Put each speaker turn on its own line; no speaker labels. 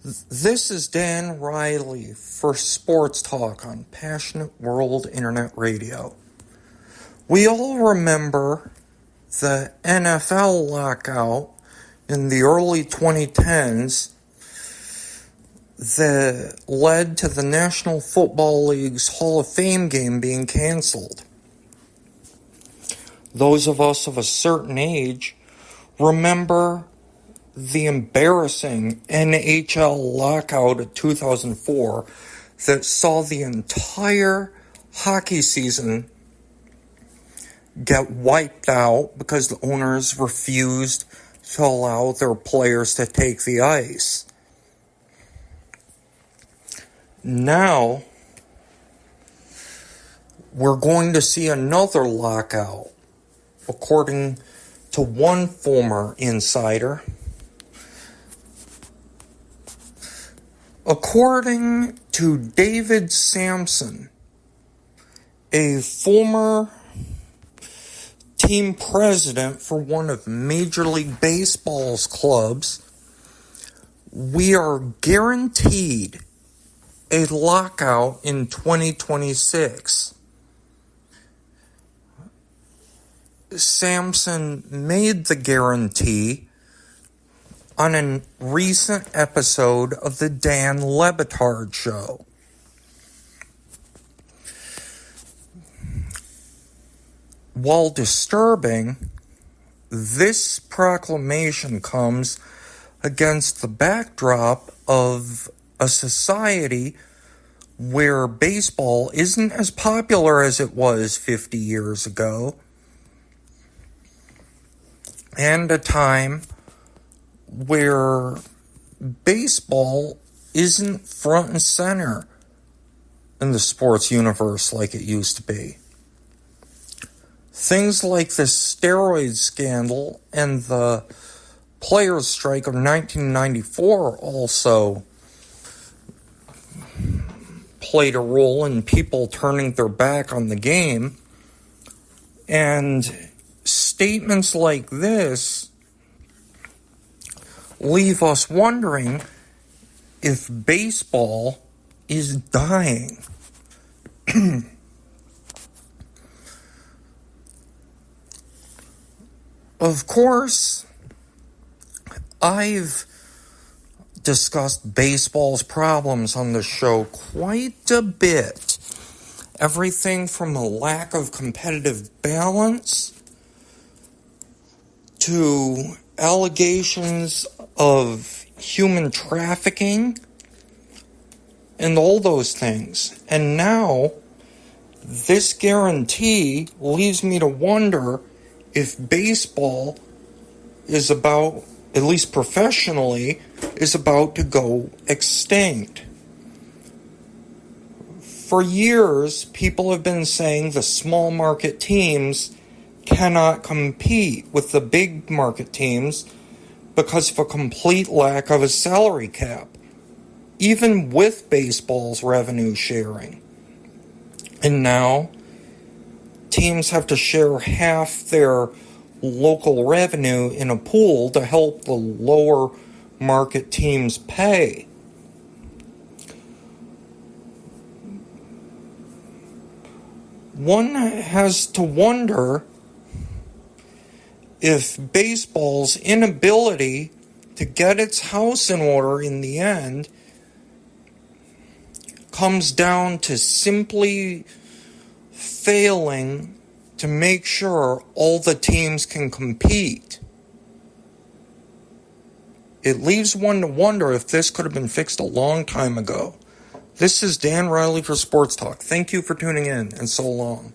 This is Dan Riley for Sports Talk on Passionate World Internet Radio. We all remember the NFL lockout in the early 2010s that led to the National Football League's Hall of Fame game being canceled. Those of us of a certain age remember the embarrassing NHL lockout of 2004 that saw the entire hockey season get wiped out because the owners refused to allow their players to take the ice. Now, we're going to see another lockout, according to one former insider. According to David Samson, a former team president for one of Major League Baseball's clubs, we are guaranteed a lockout in 2026. Samson made the guarantee on a recent episode of the Dan Le Batard Show. While disturbing, this proclamation comes against the backdrop of a society where baseball isn't as popular as it was 50 years ago, and a time where baseball isn't front and center in the sports universe like it used to be. Things like the steroid scandal and the players' strike of 1994 also played a role in people turning their back on the game. And statements like this leave us wondering if baseball is dying. Of course, I've discussed baseball's problems on the show quite a bit. Everything from a lack of competitive balance to allegations of human trafficking and all those things. And now, this guarantee leaves me to wonder if baseball is about, at least professionally, is about to go extinct. For years, people have been saying the small market teams cannot compete with the big market teams because of a complete lack of a salary cap, even with baseball's revenue sharing. And now, teams have to share half their local revenue in a pool to help the lower market teams pay. One has to wonder if baseball's inability to get its house in order in the end comes down to simply failing to make sure all the teams can compete. It leaves one to wonder if this could have been fixed a long time ago. This is Dan Riley for Sports Talk. Thank you for tuning in, and so long.